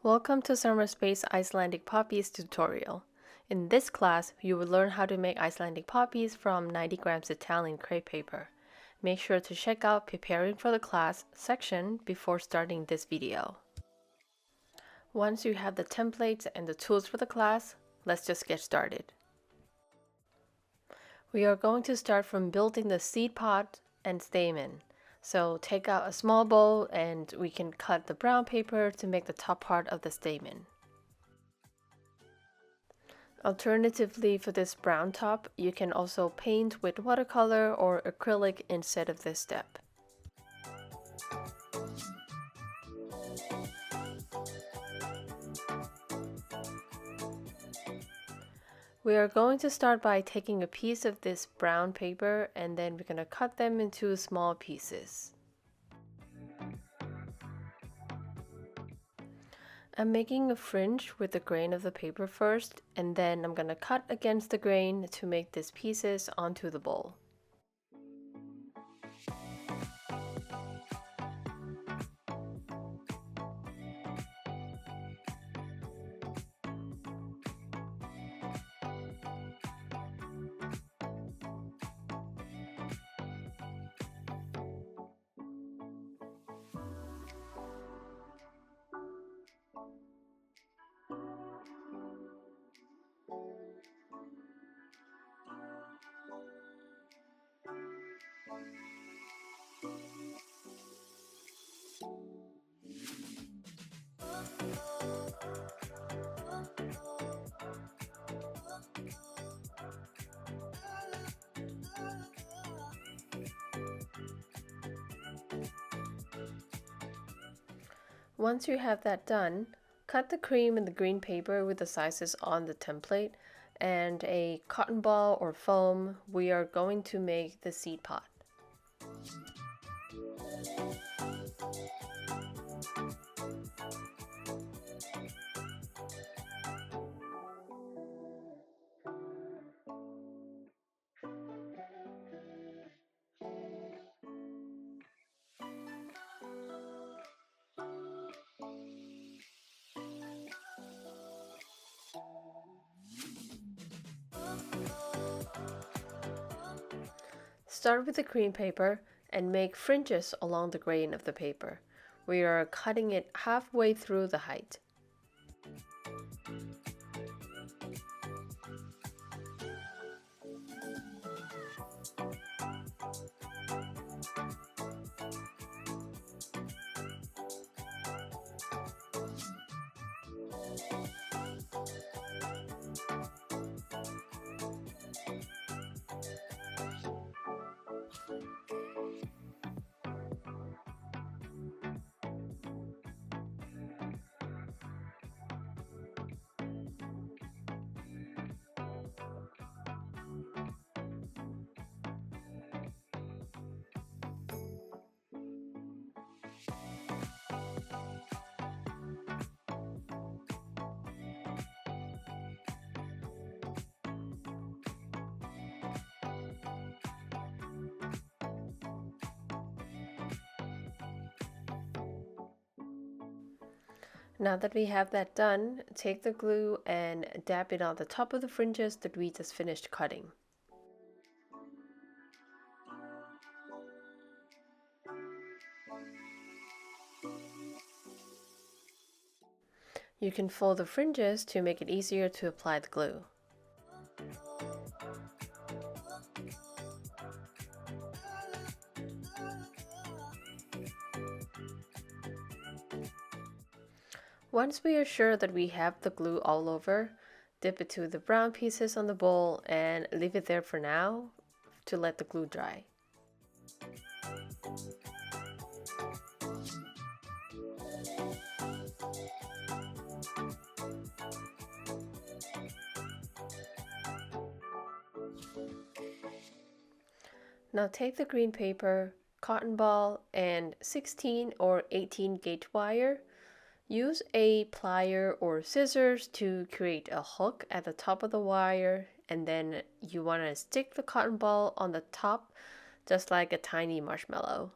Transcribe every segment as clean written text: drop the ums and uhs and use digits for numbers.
Welcome to Summer Space Icelandic poppies tutorial. In this class, you will learn how to make Icelandic poppies from 90 grams Italian crepe paper. Make sure to check out Preparing for the Class section before starting this video. Once you have the templates and the tools for the class, let's just get started. We are going to start from building the seed pod and stamen. So take out a small bowl and we can cut the brown paper to make the top part of the stamen. Alternatively, for this brown top, you can also paint with watercolor or acrylic instead of this step. We are going to start by taking a piece of this brown paper and then we're going to cut them into small pieces. I'm making a fringe with the grain of the paper first, and then I'm going to cut against the grain to make these pieces onto the bowl. Once you have that done, cut the cream and the green paper with the sizes on the template, and a cotton ball or foam. We are going to make the seed pod. Start with the cream paper and make fringes along the grain of the paper. We are cutting it halfway through the height. Now that we have that done, take the glue and dab it on the top of the fringes that we just finished cutting. You can fold the fringes to make it easier to apply the glue. Once we are sure that we have the glue all over, dip it to the brown pieces on the bowl and leave it there for now to let the glue dry. Now take the green paper, cotton ball, and 16 or 18 gauge wire. Use a plier or scissors to create a hook at the top of the wire, and then you want to stick the cotton ball on the top just like a tiny marshmallow.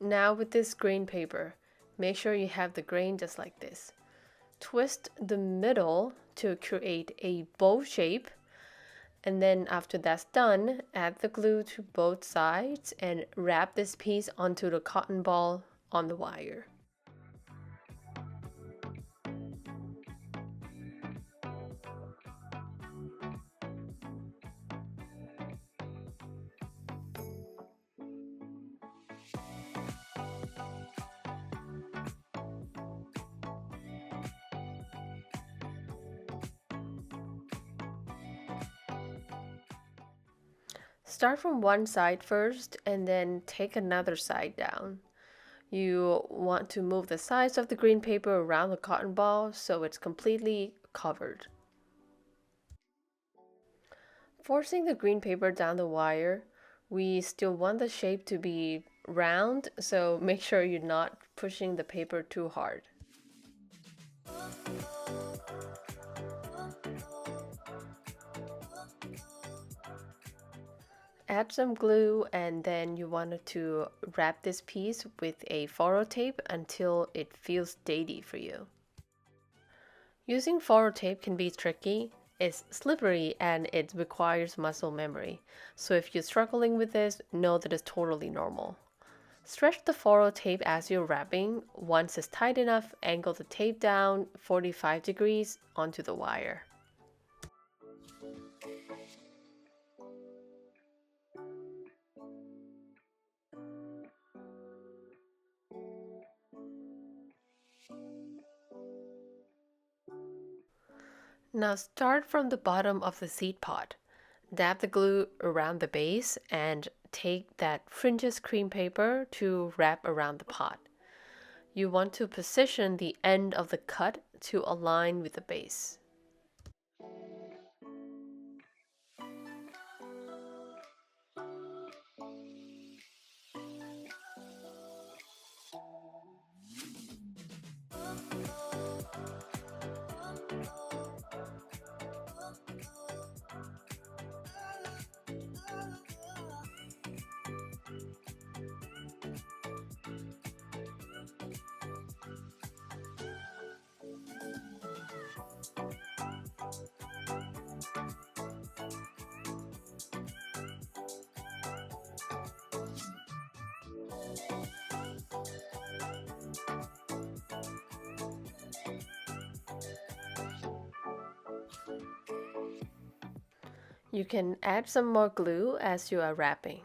Now with this grain paper, make sure you have the grain just like this. Twist the middle to create a bow shape, and then after that's done, add the glue to both sides and wrap this piece onto the cotton ball on the wire. Start from one side first and then take another side down. You want to move the sides of the green paper around the cotton ball so it's completely covered. Forcing the green paper down the wire, we still want the shape to be round, so make sure you're not pushing the paper too hard. Add some glue and then you want to wrap this piece with a foro tape until it feels steady for you. Using foro tape can be tricky. It's slippery and it requires muscle memory. So if you're struggling with this, know that it's totally normal. Stretch the foro tape as you're wrapping. Once it's tight enough, angle the tape down 45 degrees onto the wire. Now start from the bottom of the seed pod. Dab the glue around the base and take that fringes cream paper to wrap around the pot. You want to position the end of the cut to align with the base. You can add some more glue as you are wrapping.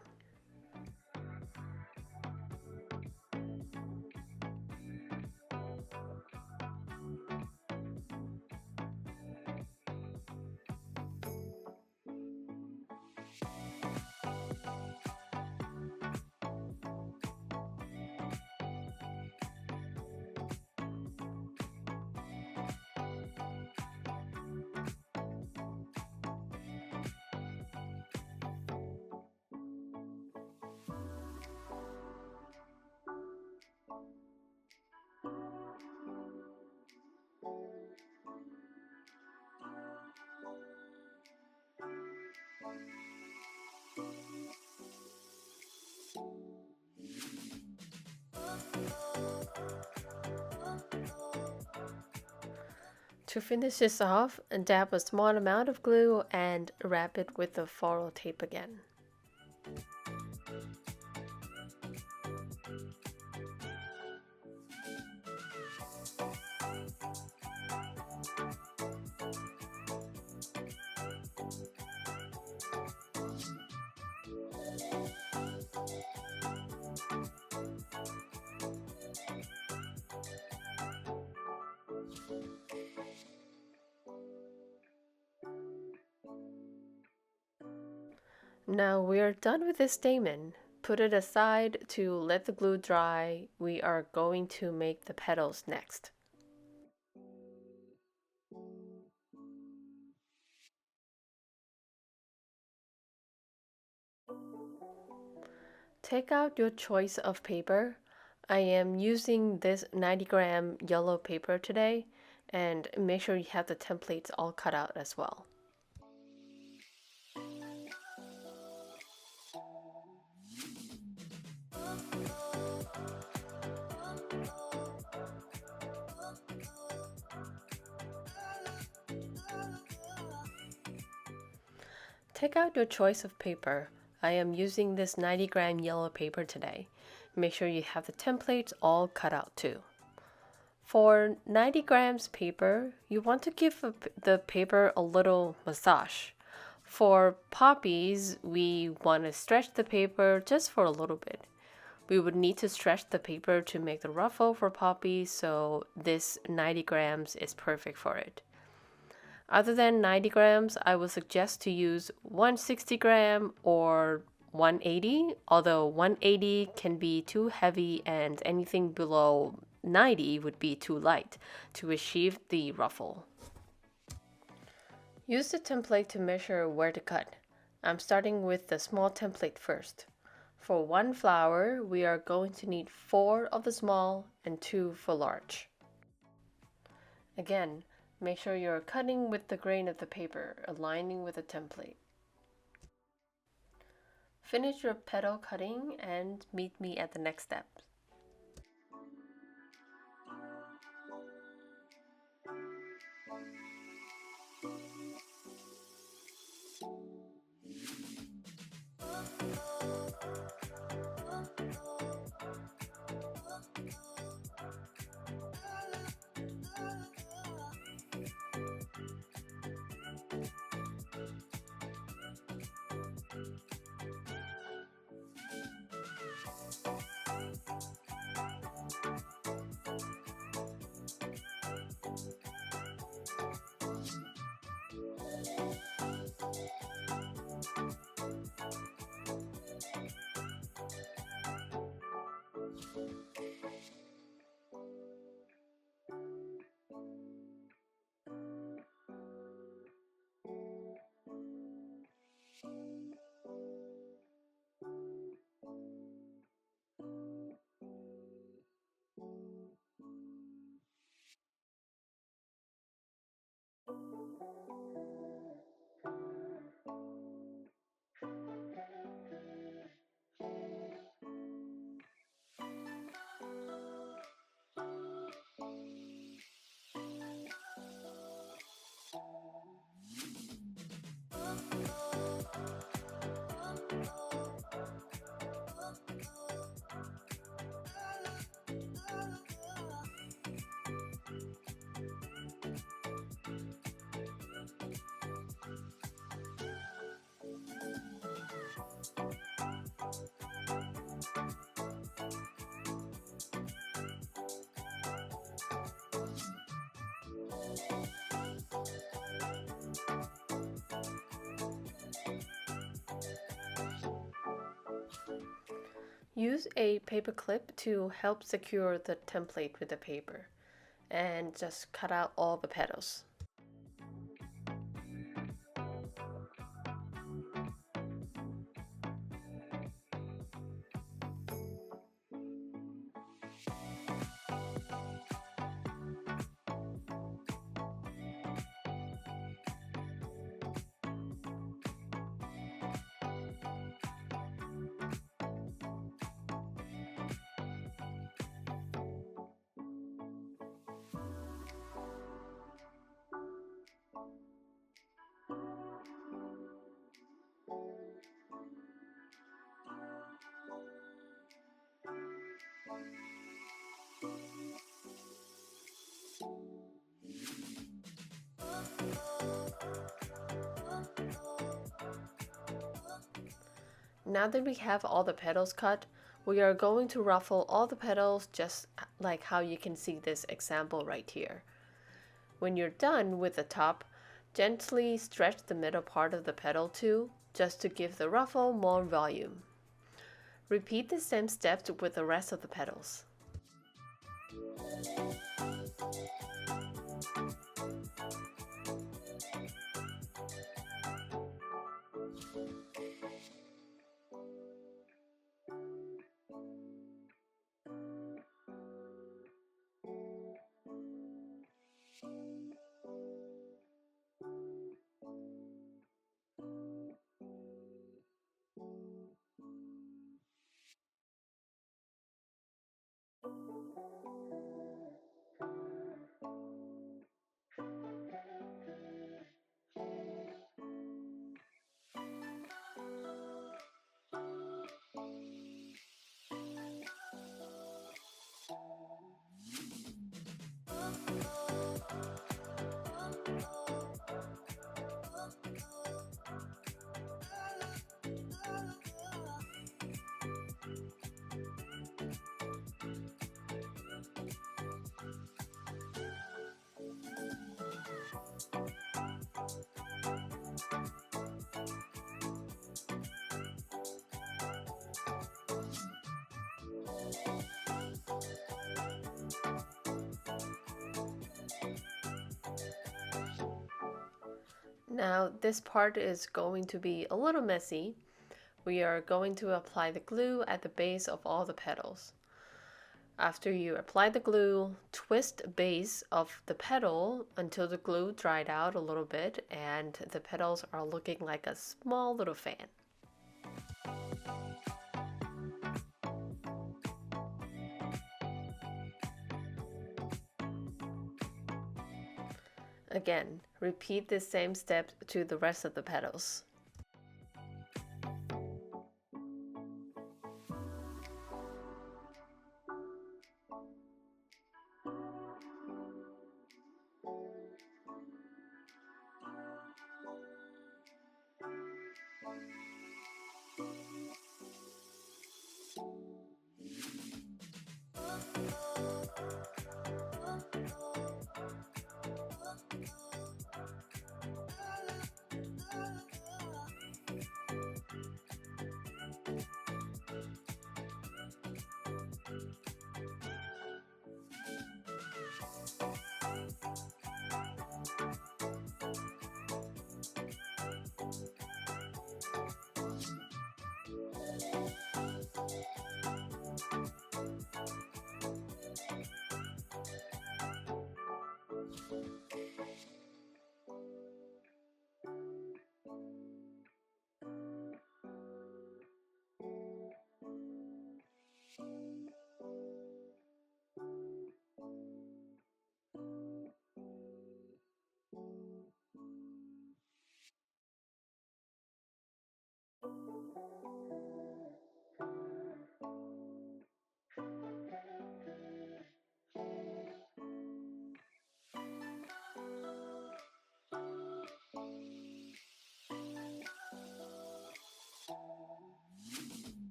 To finish this off, dab a small amount of glue and wrap it with the foro tape again. Now we are done with this stamen. Put it aside to let the glue dry. We are going to make the petals next. Take out your choice of paper. I am using this 90-gram yellow paper today, and make sure you have the templates all cut out as well. Take out your choice of paper. I am using this 90-gram yellow paper today. Make sure you have the templates all cut out too. For 90 grams paper, you want to give the paper a little massage. For poppies, we want to stretch the paper just for a little bit. We would need to stretch the paper to make the ruffle for poppies, so this 90 grams is perfect for it. Other than 90 grams, I would suggest to use 160 gram or 180, although 180 can be too heavy and anything below 90 would be too light to achieve the ruffle. Use the template to measure where to cut. I'm starting with the small template first. For one flower, we are going to need 4 of the small and 2 for large. Again, make sure you're cutting with the grain of the paper, aligning with the template. Finish your petal cutting and meet me at the next step. Use a paper clip to help secure the template with the paper, and just cut out all the petals. Now that we have all the petals cut, we are going to ruffle all the petals just like how you can see this example right here. When you're done with the top, gently stretch the middle part of the petal too, just to give the ruffle more volume. Repeat the same steps with the rest of the petals. Now this part is going to be a little messy. We are going to apply the glue at the base of all the petals. After you apply the glue, twist the base of the petal until the glue dried out a little bit and the petals are looking like a small little fan. Again, repeat the same step to the rest of the petals.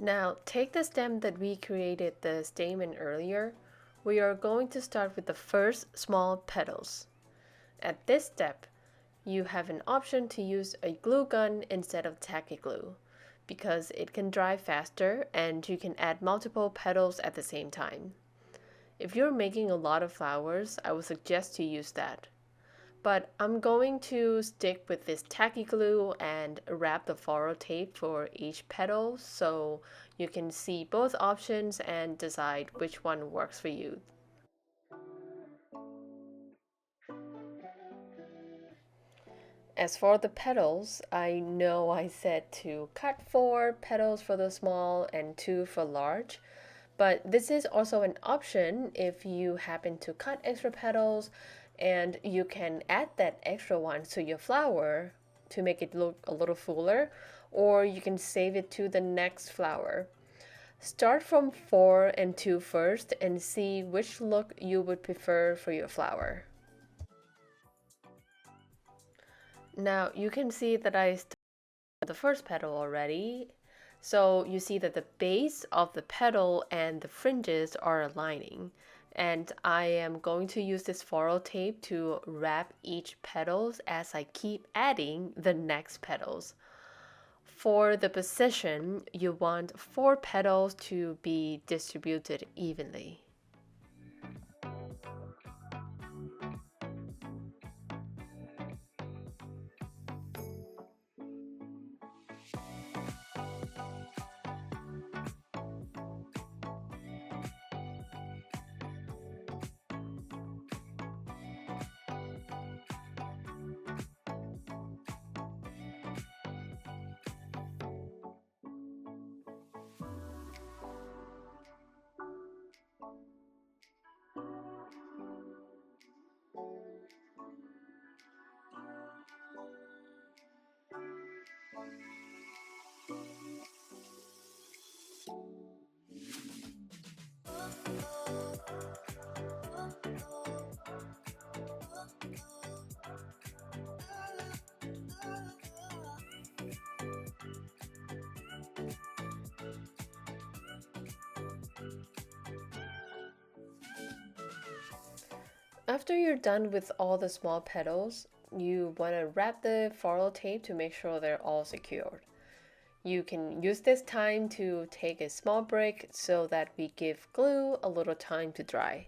Now take the stem that we created the stamen earlier. We are going to start with the first small petals. At this step, you have an option to use a glue gun instead of tacky glue because it can dry faster and you can add multiple petals at the same time. If you're making a lot of flowers, I would suggest to use that. But I'm going to stick with this tacky glue and wrap the floral tape for each petal so you can see both options and decide which one works for you. As for the petals, I know I said to cut 4 petals for the small and 2 for large, but this is also an option if you happen to cut extra petals and you can add that extra one to your flower to make it look a little fuller, or you can save it to the next flower. Start from 4 and 2 first and see which look you would prefer for your flower. Now you can see that I started the first petal already. So you see that the base of the petal and the fringes are aligning. And I am going to use this floral tape to wrap each petals as I keep adding the next petals. For the position, you want 4 petals to be distributed evenly. After you're done with all the small petals, you want to wrap the floral tape to make sure they're all secured. You can use this time to take a small break so that we give glue a little time to dry.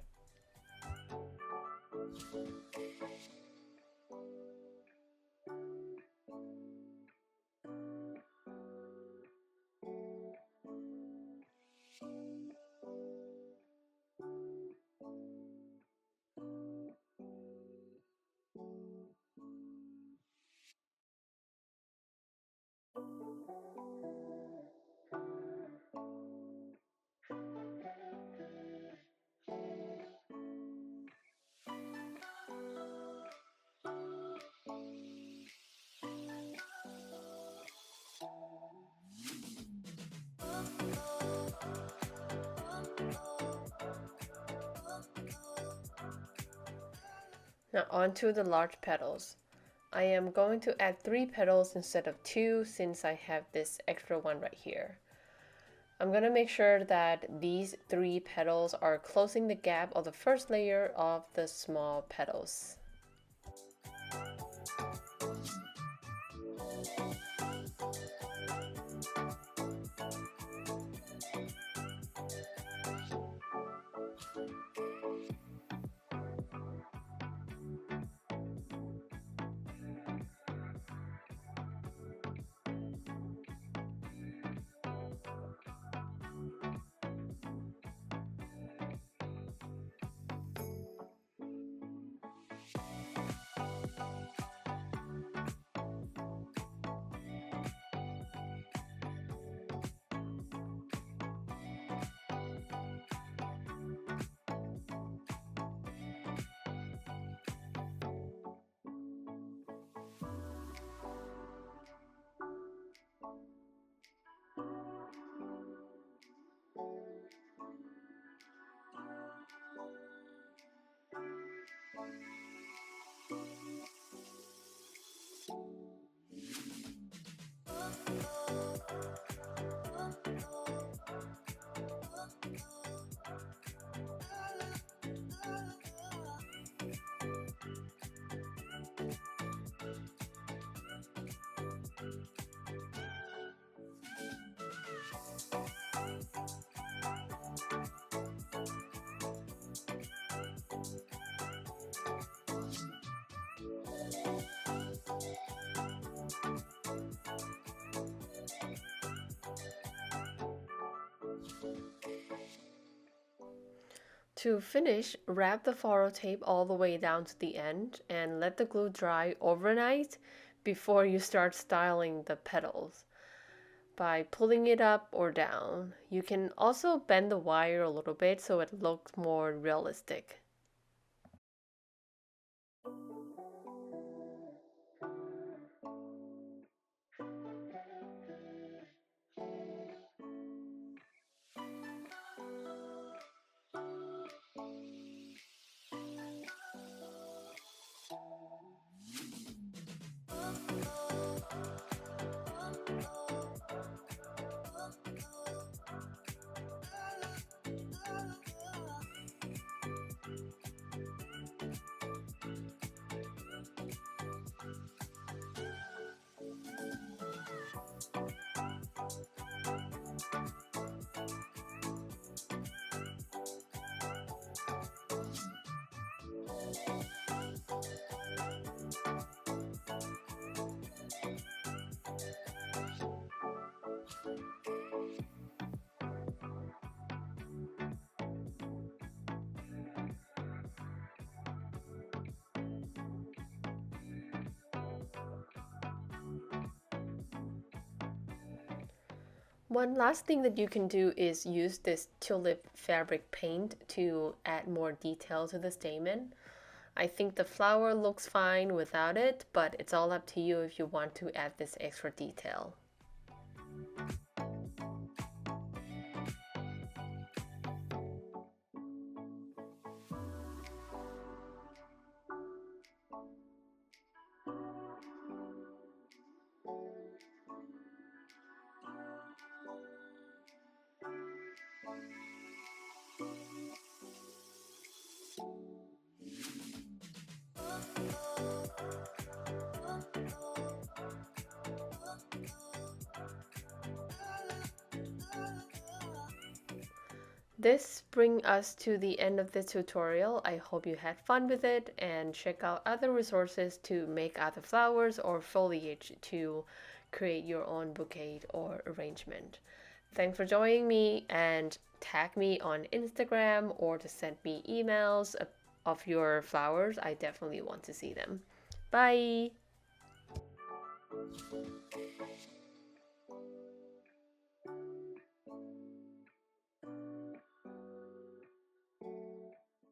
Now onto the large petals. I am going to add 3 petals instead of 2 since I have this extra one right here. I'm going to make sure that these 3 petals are closing the gap of the first layer of the small petals. To finish, wrap the floral tape all the way down to the end and let the glue dry overnight before you start styling the petals by pulling it up or down. You can also bend the wire a little bit so it looks more realistic. One last thing that you can do is use this tulip fabric paint to add more detail to the stamen. I think the flower looks fine without it, but it's all up to you if you want to add this extra detail. This brings us to the end of this tutorial. I hope you had fun with it, and check out other resources to make other flowers or foliage to create your own bouquet or arrangement. Thanks for joining me, and tag me on Instagram or to send me emails of your flowers. I definitely want to see them. Bye!